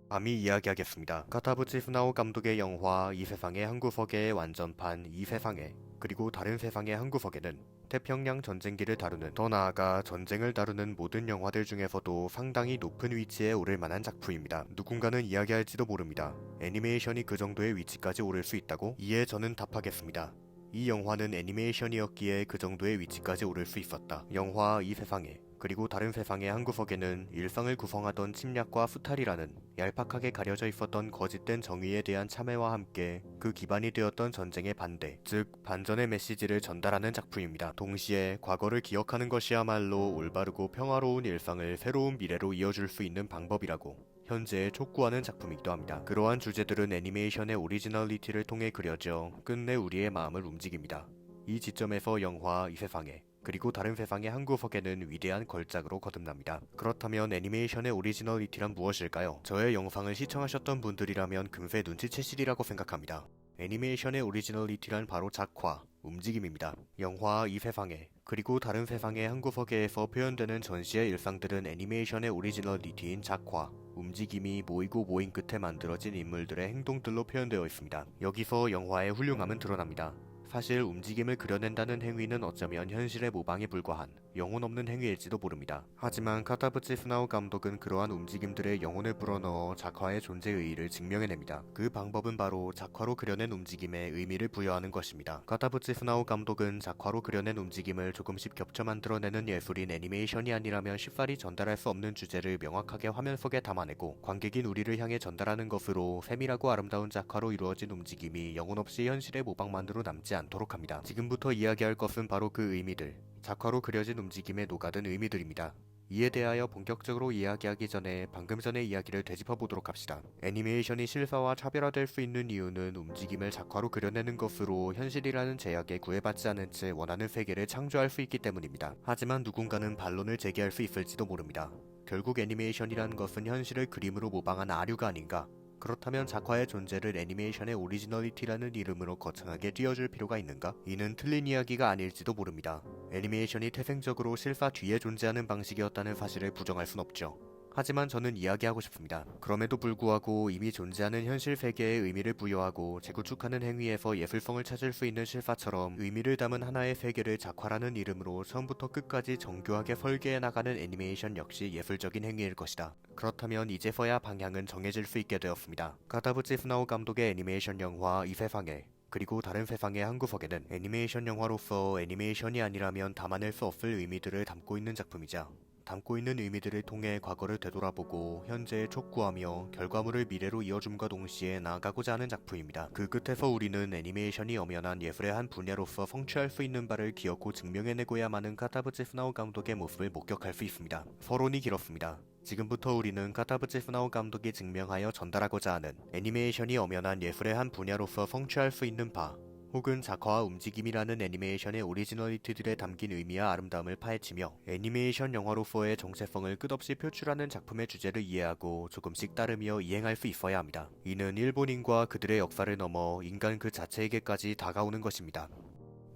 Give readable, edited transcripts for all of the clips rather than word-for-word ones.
감히 이야기하겠습니다. 카타부치 후나오 감독의 영화 이 세상의 한 구석의 완전판 이 세상에, 그리고 다른 세상의 한 구석에는 태평양 전쟁기를 다루는, 더 나아가 전쟁을 다루는 모든 영화들 중에서도 상당히 높은 위치에 오를 만한 작품입니다. 누군가는 이야기할지도 모릅니다. 애니메이션이 그 정도의 위치까지 오를 수 있다고? 이에 저는 답하겠습니다. 이 영화는 애니메이션이었기에 그 정도의 위치까지 오를 수 있었다. 영화 이 세상에, 그리고 다른 세상의 한 구석에는 일상을 구성하던 침략과 수탈이라는 얄팍하게 가려져 있었던 거짓된 정의에 대한 참회와 함께 그 기반이 되었던 전쟁의 반대, 즉 반전의 메시지를 전달하는 작품입니다. 동시에 과거를 기억하는 것이야말로 올바르고 평화로운 일상을 새로운 미래로 이어줄 수 있는 방법이라고 현재에 촉구하는 작품이기도 합니다. 그러한 주제들은 애니메이션의 오리지널리티를 통해 그려져 끝내 우리의 마음을 움직입니다. 이 지점에서 영화 이 세상에, 그리고 다른 세상의 한 구석에는 위대한 걸작으로 거듭납니다. 그렇다면 애니메이션의 오리지널리티란 무엇일까요? 저의 영상을 시청하셨던 분들이라면 금세 눈치채시리라고 생각합니다. 애니메이션의 오리지널리티란 바로 작화, 움직임입니다. 영화 이 세상에, 그리고 다른 세상의 한 구석에서 표현되는 전시의 일상들은 애니메이션의 오리지널리티인 작화, 움직임이 모이고 모인 끝에 만들어진 인물들의 행동들로 표현되어 있습니다. 여기서 영화의 훌륭함은 드러납니다. 사실 움직임을 그려낸다는 행위는 어쩌면 현실의 모방에 불과한 영혼 없는 행위일지도 모릅니다. 하지만 카타부치 후나오 감독은 그러한 움직임들의 영혼을 불어넣어 작화의 존재 의의를 증명해냅니다. 그 방법은 바로 작화로 그려낸 움직임에 의미를 부여하는 것입니다. 카타부치 후나오 감독은 작화로 그려낸 움직임을 조금씩 겹쳐 만들어내는 예술인 애니메이션이 아니라면 쉽사리 전달할 수 없는 주제를 명확하게 화면 속에 담아내고 관객인 우리를 향해 전달하는 것으로 세밀하고 아름다운 작화로 이루어진 움직임이 영혼 없이 현실의 모방만으로 남지 않도록 합니다. 지금부터 이야기할 것은 바로 그 의미들, 작화로 그려진 움직임에 녹아든 의미들입니다. 이에 대하여 본격적으로 이야기하기 전에 방금 전의 이야기를 되짚어보도록 합시다. 애니메이션이 실사와 차별화될 수 있는 이유는 움직임을 작화로 그려내는 것으로 현실이라는 제약에 구애받지 않은 채 원하는 세계를 창조할 수 있기 때문입니다. 하지만 누군가는 반론을 제기할 수 있을지도 모릅니다. 결국 애니메이션이라는 것은 현실을 그림으로 모방한 아류가 아닌가? 그렇다면 작화의 존재를 애니메이션의 오리지널리티라는 이름으로 거창하게 띄워줄 필요가 있는가? 이는 틀린 이야기가 아닐지도 모릅니다. 애니메이션이 태생적으로 실사 뒤에 존재하는 방식이었다는 사실을 부정할 순 없죠. 하지만 저는 이야기하고 싶습니다. 그럼에도 불구하고 이미 존재하는 현실 세계에 의미를 부여하고 재구축하는 행위에서 예술성을 찾을 수 있는 실사처럼 의미를 담은 하나의 세계를 작화라는 이름으로 처음부터 끝까지 정교하게 설계해 나가는 애니메이션 역시 예술적인 행위일 것이다. 그렇다면 이제서야 방향은 정해질 수 있게 되었습니다. 카타부치 후나오 감독의 애니메이션 영화 이 세상에, 그리고 다른 세상의 한 구석에는 애니메이션 영화로서 애니메이션이 아니라면 담아낼 수 없을 의미들을 담고 있는 작품이자 담고 있는 의미들을 통해 과거를 되돌아보고 현재에 촉구하며 결과물을 미래로 이어줌과 동시에 나아가고자 하는 작품입니다. 그 끝에서 우리는 애니메이션이 엄연한 예술의 한 분야로서 성취할 수 있는 바를 기억고 증명해내고야만 하는 카타부치 후나오 감독의 모습을 목격할 수 있습니다. 서론이 길었습니다. 지금부터 우리는 카타부치 후나오 감독이 증명하여 전달하고자 하는 애니메이션이 엄연한 예술의 한 분야로서 성취할 수 있는 바, 혹은 작화와 움직임이라는 애니메이션의 오리지널리티들에 담긴 의미와 아름다움을 파헤치며 애니메이션 영화로서의 정체성을 끝없이 표출하는 작품의 주제를 이해하고 조금씩 따르며 이행할 수 있어야 합니다. 이는 일본인과 그들의 역사를 넘어 인간 그 자체에게까지 다가오는 것입니다.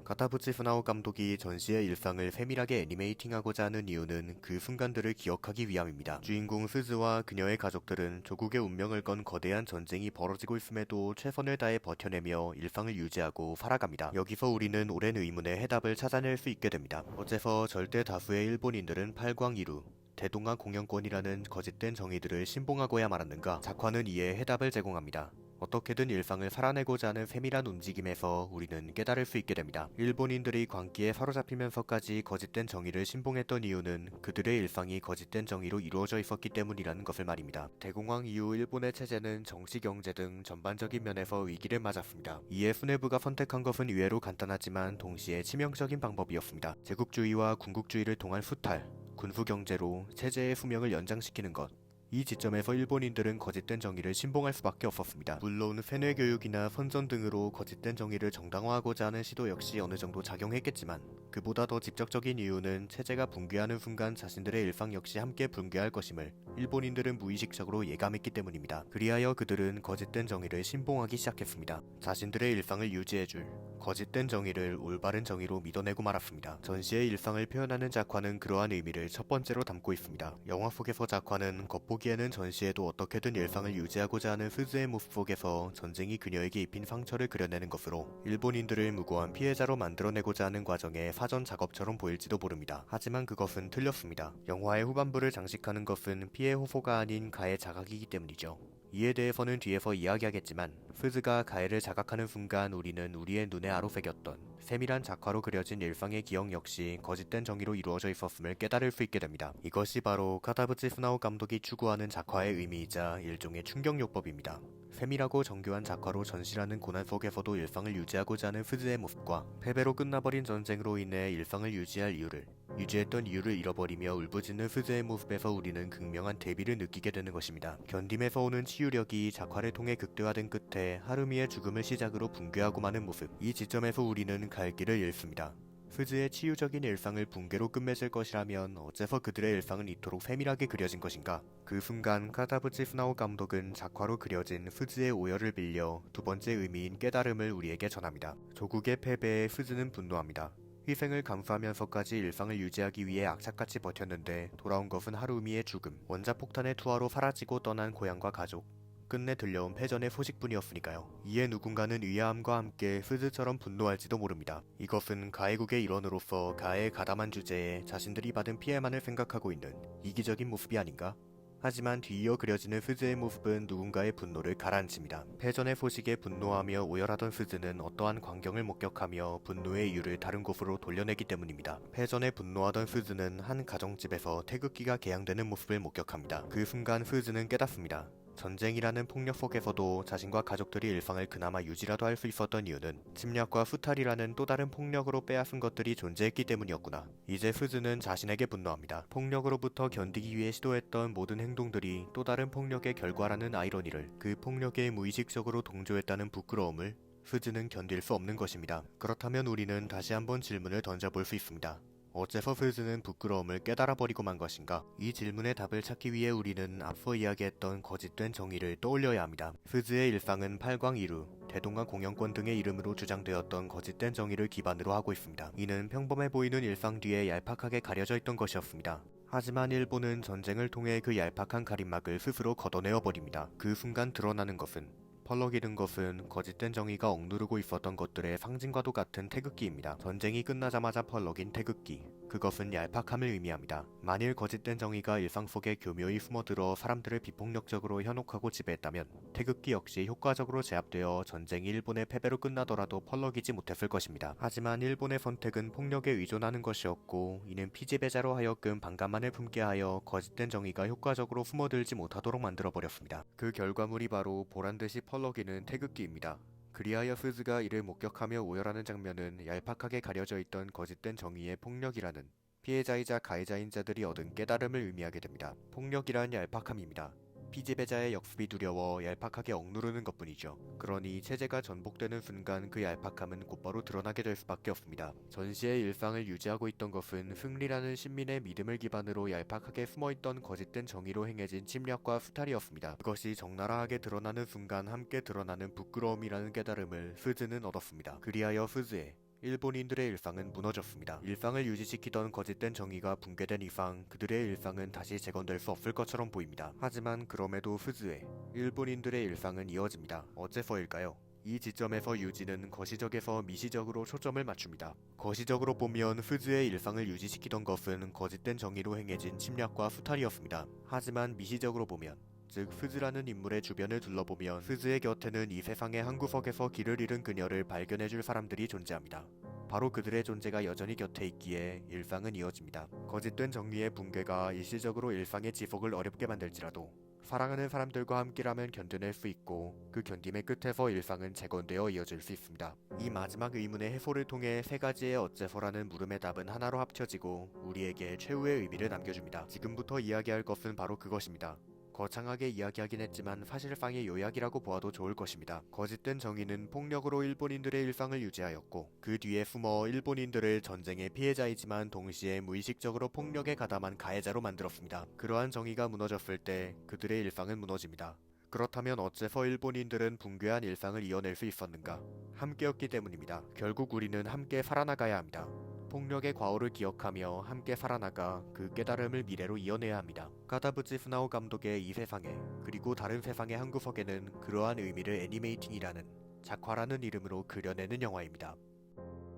카타부치 후나오 감독이 전시의 일상을 세밀하게 애니메이팅하고자 하는 이유는 그 순간들을 기억하기 위함입니다. 주인공 스즈와 그녀의 가족들은 조국의 운명을 건 거대한 전쟁이 벌어지고 있음에도 최선을 다해 버텨내며 일상을 유지하고 살아갑니다. 여기서 우리는 오랜 의문의 해답을 찾아낼 수 있게 됩니다. 어째서 절대 다수의 일본인들은 팔광이루, 대동아 공영권이라는 거짓된 정의들을 신봉하고야 말았는가? 작화는 이에 해답을 제공합니다. 어떻게든 일상을 살아내고자 하는 세밀한 움직임에서 우리는 깨달을 수 있게 됩니다. 일본인들이 광기에 사로잡히면서까지 거짓된 정의를 신봉했던 이유는 그들의 일상이 거짓된 정의로 이루어져 있었기 때문이라는 것을 말입니다. 대공황 이후 일본의 체제는 정치, 경제 등 전반적인 면에서 위기를 맞았습니다. 이에 수뇌부가 선택한 것은 의외로 간단하지만 동시에 치명적인 방법이었습니다. 제국주의와 군국주의를 통한 수탈, 군수경제로 체제의 수명을 연장시키는 것. 이 지점에서 일본인들은 거짓된 정의를 신봉할 수밖에 없었습니다. 물론 세뇌교육이나 선전 등으로 거짓된 정의를 정당화하고자 하는 시도 역시 어느 정도 작용했겠지만 그보다 더 직접적인 이유는 체제가 붕괴하는 순간 자신들의 일상 역시 함께 붕괴할 것임을 일본인들은 무의식적으로 예감했기 때문입니다. 그리하여 그들은 거짓된 정의를 신봉하기 시작했습니다. 자신들의 일상을 유지해줄 거짓된 정의를 올바른 정의로 믿어내고 말았습니다. 전시의 일상을 표현하는 작화는 그러한 의미를 첫 번째로 담고 있습니다. 영화 속에서 작화는 겉보기 여기에는 전시에도 어떻게든 일상을 유지하고자 하는 스즈의 모습 속에서 전쟁이 그녀에게 입힌 상처를 그려내는 것으로 일본인들을 무고한 피해자로 만들어내고자 하는 과정의 사전 작업처럼 보일지도 모릅니다. 하지만 그것은 틀렸습니다. 영화의 후반부를 장식하는 것은 피해 호소가 아닌 가해 자각이기 때문이죠. 이에 대해서는 뒤에서 이야기하겠지만 스즈가 가해를 자각하는 순간 우리는 우리의 눈에 아로새겼던 세밀한 작화로 그려진 일상의 기억 역시 거짓된 정의로 이루어져 있었음을 깨달을 수 있게 됩니다. 이것이 바로 카타부치 후나오 감독이 추구하는 작화의 의미이자 일종의 충격요법입니다. 세밀하고 정교한 작화로 전시라는 고난 속에서도 일상을 유지하고자 하는 스즈의 모습과 패배로 끝나버린 전쟁으로 인해 일상을 유지할 이유를, 유지했던 이유를 잃어버리며 울부짖는 스즈의 모습에서 우리는 극명한 대비를 느끼게 되는 것입니다. 견딤에서 오는 치유력이 작화를 통해 극대화된 끝에 하루미의 죽음을 시작으로 붕괴하고 마는 모습, 이 지점에서 우리는 갈 길을 잃습니다. 스즈의 치유적인 일상을 붕괴로 끝맺을 것이라면 어째서 그들의 일상은 이토록 세밀하게 그려진 것인가? 그 순간 카타부치 후나오 감독은 작화로 그려진 스즈의 오열을 빌려 두 번째 의미인 깨달음을 우리에게 전합니다. 조국의 패배에 스즈는 분노합니다. 희생을 감수하면서까지 일상을 유지하기 위해 악착같이 버텼는데 돌아온 것은 하루미의 죽음, 원자폭탄의 투하로 사라지고 떠난 고향과 가족, 끝내 들려온 패전의 소식뿐이었으니까요. 이에 누군가는 의아함과 함께 스즈처럼 분노할지도 모릅니다. 이것은 가해국의 일원으로서 가해에 가담한 주제에 자신들이 받은 피해만을 생각하고 있는 이기적인 모습이 아닌가? 하지만 뒤이어 그려지는 스즈의 모습은 누군가의 분노를 가라앉힙니다. 패전의 소식에 분노하며 오열하던 스즈는 어떠한 광경을 목격하며 분노의 이유를 다른 곳으로 돌려내기 때문입니다. 패전에 분노하던 스즈는 한 가정집에서 태극기가 개양되는 모습을 목격합니다. 그 순간 스즈는 깨닫습니다. 전쟁이라는 폭력 속에서도 자신과 가족들이 일상을 그나마 유지라도 할 수 있었던 이유는 침략과 수탈이라는 또 다른 폭력으로 빼앗은 것들이 존재했기 때문이었구나. 이제 스즈는 자신에게 분노합니다. 폭력으로부터 견디기 위해 시도했던 모든 행동들이 또 다른 폭력의 결과라는 아이러니를, 그 폭력에 무의식적으로 동조했다는 부끄러움을 스즈는 견딜 수 없는 것입니다. 그렇다면 우리는 다시 한번 질문을 던져볼 수 있습니다. 어째서 스즈는 부끄러움을 깨달아버리고 만 것인가? 이 질문의 답을 찾기 위해 우리는 앞서 이야기했던 거짓된 정의를 떠올려야 합니다. 스즈의 일상은 팔광이루, 대동강 공영권 등의 이름으로 주장되었던 거짓된 정의를 기반으로 하고 있습니다. 이는 평범해 보이는 일상 뒤에 얄팍하게 가려져 있던 것이었습니다. 하지만 일본은 전쟁을 통해 그 얄팍한 가림막을 스스로 걷어내어 버립니다. 그 순간 드러나는 것은, 펄럭이는 것은 거짓된 정의가 억누르고 있었던 것들의 상징과도 같은 태극기입니다. 전쟁이 끝나자마자 펄럭인 태극기, 그것은 얄팍함을 의미합니다. 만일 거짓된 정의가 일상 속에 교묘히 숨어들어 사람들을 비폭력적으로 현혹하고 지배했다면 태극기 역시 효과적으로 제압되어 전쟁이 일본의 패배로 끝나더라도 펄럭이지 못했을 것입니다. 하지만 일본의 선택은 폭력에 의존하는 것이었고, 이는 피지배자로 하여금 반감만을 품게 하여 거짓된 정의가 효과적으로 숨어들지 못하도록 만들어버렸습니다. 그 결과물이 바로 보란듯이 펄럭이는 태극기입니다. 그리하여 스즈가 이를 목격하며 오열하는 장면은 얄팍하게 가려져 있던 거짓된 정의의 폭력이라는, 피해자이자 가해자인 자들이 얻은 깨달음을 의미하게 됩니다. 폭력이란 얄팍함입니다. 피지배자의 역습이 두려워 얄팍하게 억누르는 것뿐이죠. 그러니 체제가 전복되는 순간 그 얄팍함은 곧바로 드러나게 될 수밖에 없습니다. 전시의 일상을 유지하고 있던 것은 승리라는 신민의 믿음을 기반으로 얄팍하게 숨어있던 거짓된 정의로 행해진 침략과 수탈이었습니다. 그것이 적나라하게 드러나는 순간 함께 드러나는 부끄러움이라는 깨달음을 스즈는 얻었습니다. 그리하여 스즈의 일본인들의 일상은 무너졌습니다. 일상을 유지시키던 거짓된 정의가 붕괴된 이상 그들의 일상은 다시 재건될 수 없을 것처럼 보입니다. 하지만 그럼에도 스즈의 일본인들의 일상은 이어집니다. 어째서일까요? 이 지점에서 유지는 거시적에서 미시적으로 초점을 맞춥니다. 거시적으로 보면 스즈의 일상을 유지시키던 것은 거짓된 정의로 행해진 침략과 수탈이었습니다. 하지만 미시적으로 보면, 즉 스즈라는 인물의 주변을 둘러보면 스즈의 곁에는 이 세상의 한 구석에서 길을 잃은 그녀를 발견해줄 사람들이 존재합니다. 바로 그들의 존재가 여전히 곁에 있기에 일상은 이어집니다. 거짓된 정의의 붕괴가 일시적으로 일상의 지속을 어렵게 만들지라도 사랑하는 사람들과 함께라면 견뎌낼 수 있고, 그 견딤의 끝에서 일상은 재건되어 이어질 수 있습니다. 이 마지막 의문의 해소를 통해 세 가지의 어째서라는 물음의 답은 하나로 합쳐지고 우리에게 최후의 의미를 남겨줍니다. 지금부터 이야기할 것은 바로 그것입니다. 거창하게 이야기하긴 했지만 사실상의 요약이라고 보아도 좋을 것입니다. 거짓된 정의는 폭력으로 일본인들의 일상을 유지하였고, 그 뒤에 숨어 일본인들을 전쟁의 피해자이지만 동시에 무의식적으로 폭력에 가담한 가해자로 만들었습니다. 그러한 정의가 무너졌을 때 그들의 일상은 무너집니다. 그렇다면 어째서 일본인들은 붕괴한 일상을 이어낼 수 있었는가? 함께였기 때문입니다. 결국 우리는 함께 살아나가야 합니다. 폭력의 과오를 기억하며 함께 살아나가 그 깨달음을 미래로 이어내야 합니다. 카다부치 후나오 감독의 이 세상에 그리고 다른 세상의 한 구석에는 그러한 의미를 애니메이팅이라는 작화라는 이름으로 그려내는 영화입니다.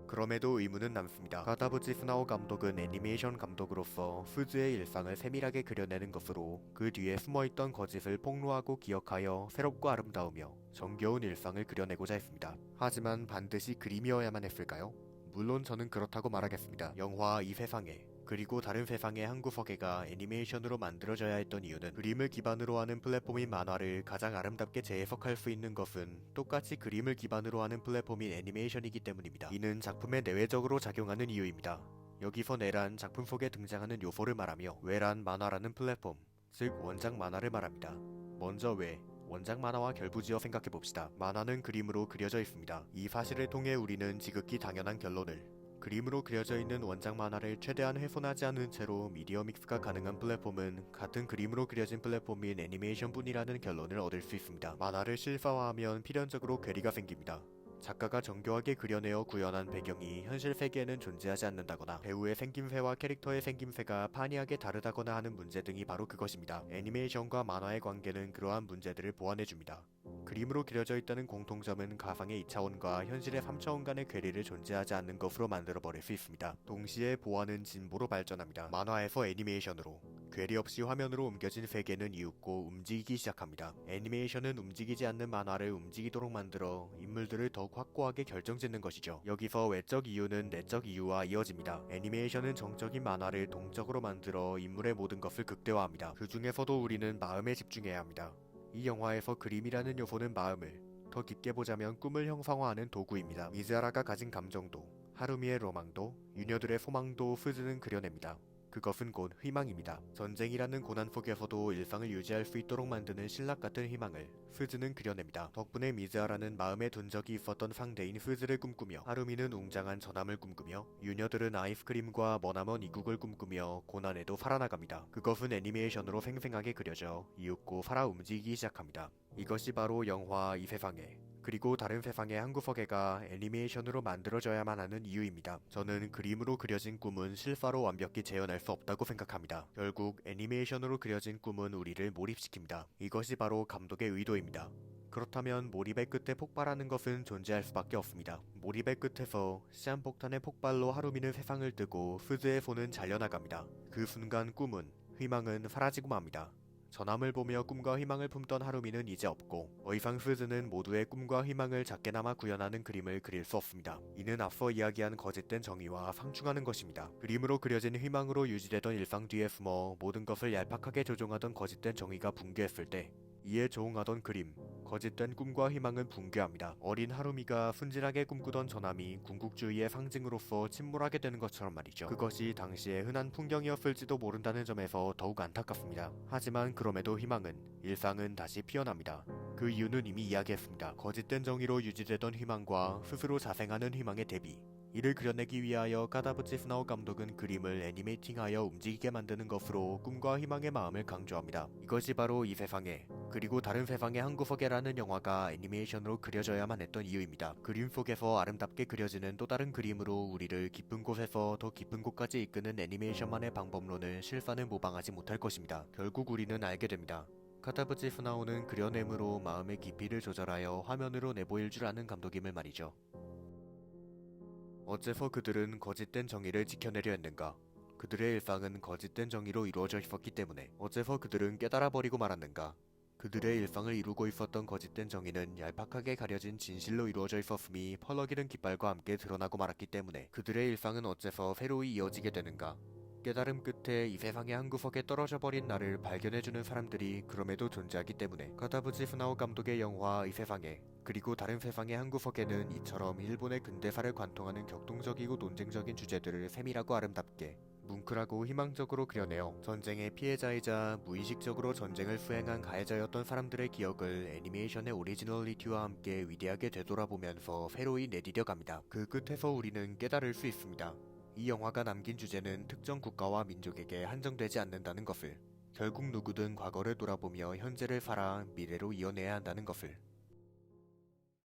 그럼에도 의문은 남습니다. 카다부치 후나오 감독은 애니메이션 감독으로서 후즈의 일상을 세밀하게 그려내는 것으로 그 뒤에 숨어있던 거짓을 폭로하고 기억하여 새롭고 아름다우며 정겨운 일상을 그려내고자 했습니다. 하지만 반드시 그림이어야만 했을까요? 물론 저는 그렇다고 말하겠습니다. 영화 이 세상에 그리고 다른 세상의 한 구석에가 애니메이션으로 만들어져야 했던 이유는 그림을 기반으로 하는 플랫폼인 만화를 가장 아름답게 재해석할 수 있는 것은 똑같이 그림을 기반으로 하는 플랫폼인 애니메이션이기 때문입니다. 이는 작품에 내외적으로 작용하는 이유입니다. 여기서 내란 작품 속에 등장하는 요소를 말하며 외란 만화라는 플랫폼, 즉 원작 만화를 말합니다. 먼저 왜? 원작 만화와 결부지어 생각해봅시다. 만화는 그림으로 그려져 있습니다. 이 사실을 통해 우리는 지극히 당연한 결론을 그림으로 그려져 있는 원작 만화를 최대한 훼손하지 않은 채로 미디어 믹스가 가능한 플랫폼은 같은 그림으로 그려진 플랫폼인 애니메이션뿐이라는 결론을 얻을 수 있습니다. 만화를 실사화하면 필연적으로 괴리가 생깁니다. 작가가 정교하게 그려내어 구현한 배경이 현실 세계에는 존재하지 않는다거나 배우의 생김새와 캐릭터의 생김새가 판이하게 다르다거나 하는 문제 등이 바로 그것입니다. 애니메이션과 만화의 관계는 그러한 문제들을 보완해줍니다. 그림으로 그려져 있다는 공통점은 가상의 2차원과 현실의 3차원 간의 괴리를 존재하지 않는 것으로 만들어버릴 수 있습니다. 동시에 보완은 진보로 발전합니다. 만화에서 애니메이션으로 괴리 없이 화면으로 옮겨진 세계는 이윽고 움직이기 시작합니다. 애니메이션은 움직이지 않는 만화를 움직이도록 만들어 인물들을 더욱 확고하게 결정짓는 것이죠. 여기서 외적 이유는 내적 이유와 이어집니다. 애니메이션은 정적인 만화를 동적으로 만들어 인물의 모든 것을 극대화합니다. 그 중에서도 우리는 마음에 집중해야 합니다. 이 영화에서 그림이라는 요소는 마음을, 더 깊게 보자면 꿈을 형상화하는 도구입니다. 미즈하라가 가진 감정도, 하루미의 로망도, 유녀들의 소망도 후즈는 그려냅니다. 그것은 곧 희망입니다. 전쟁이라는 고난 속에서도 일상을 유지할 수 있도록 만드는 신락 같은 희망을 후즈는 그려냅니다. 덕분에 미즈하라는 마음에 둔 적이 있었던 상대인 후즈를 꿈꾸며 하루미는 웅장한 전함을 꿈꾸며 유녀들은 아이스크림과 머나먼 이국을 꿈꾸며 고난에도 살아나갑니다. 그것은 애니메이션으로 생생하게 그려져 이윽고 살아 움직이기 시작합니다. 이것이 바로 영화 이 세상에 그리고 다른 세상의 한 구석에가 애니메이션으로 만들어져야만 하는 이유입니다. 저는 그림으로 그려진 꿈은 실사로 완벽히 재현할 수 없다고 생각합니다. 결국 애니메이션으로 그려진 꿈은 우리를 몰입시킵니다. 이것이 바로 감독의 의도입니다. 그렇다면 몰입의 끝에 폭발하는 것은 존재할 수밖에 없습니다. 몰입의 끝에서 시한폭탄의 폭발로 하루미는 세상을 뜨고 후즈의 손은 잘려나갑니다. 그 순간 꿈은, 희망은 사라지고 맙니다. 전함을 보며 꿈과 희망을 품던 하루미는 이제 없고 더 이상 후즈는 모두의 꿈과 희망을 작게나마 구현하는 그림을 그릴 수 없습니다. 이는 앞서 이야기한 거짓된 정의와 상충하는 것입니다. 그림으로 그려진 희망으로 유지되던 일상 뒤에 숨어 모든 것을 얄팍하게 조종하던 거짓된 정의가 붕괴했을 때 이에 조응하던 그림, 거짓된 꿈과 희망은 붕괴합니다. 어린 하루미가 순진하게 꿈꾸던 전함이 궁극주의의 상징으로서 침몰하게 되는 것처럼 말이죠. 그것이 당시의 흔한 풍경이었을지도 모른다는 점에서 더욱 안타깝습니다. 하지만 그럼에도 희망은, 일상은 다시 피어납니다. 그 이유는 이미 이야기했습니다. 거짓된 정의로 유지되던 희망과 스스로 자생하는 희망의 대비. 이를 그려내기 위하여 카다부치 후나오 감독은 그림을 애니메이팅하여 움직이게 만드는 것으로 꿈과 희망의 마음을 강조합니다. 이것이 바로 이 세상에 그리고 다른 세상의 한 구석에라는 영화가 애니메이션으로 그려져야만 했던 이유입니다. 그림 속에서 아름답게 그려지는 또 다른 그림으로 우리를 깊은 곳에서 더 깊은 곳까지 이끄는 애니메이션만의 방법론을 실사는 모방하지 못할 것입니다. 결국 우리는 알게 됩니다. 카다부치 후나오는 그려냄으로 마음의 깊이를 조절하여 화면으로 내보일 줄 아는 감독임을 말이죠. 어째서 그들은 거짓된 정의를 지켜내려 했는가? 그들의 일상은 거짓된 정의로 이루어져 있었기 때문에. 어째서 그들은 깨달아버리고 말았는가? 그들의 일상을 이루고 있었던 거짓된 정의는 얄팍하게 가려진 진실로 이루어져 있었음이 펄럭이는 깃발과 함께 드러나고 말았기 때문에. 그들의 일상은 어째서 새로이 이어지게 되는가? 깨달음 끝에 이 세상의 한 구석에 떨어져 버린 나를 발견해주는 사람들이 그럼에도 존재하기 때문에. 카다부치 후나오 감독의 영화 이 세상에 그리고 다른 세상의 한 구석에는 이처럼 일본의 근대사를 관통하는 격동적이고 논쟁적인 주제들을 세밀하고 아름답게 뭉클하고 희망적으로 그려내어 전쟁의 피해자이자 무의식적으로 전쟁을 수행한 가해자였던 사람들의 기억을 애니메이션의 오리지널리티와 함께 위대하게 되돌아보면서 새로이 내디뎌갑니다. 그 끝에서 우리는 깨달을 수 있습니다. 이 영화가 남긴 주제는 특정 국가와 민족에게 한정되지 않는다는 것을, 결국 누구든 과거를 돌아보며 현재를 살아 미래로 이어내야 한다는 것을.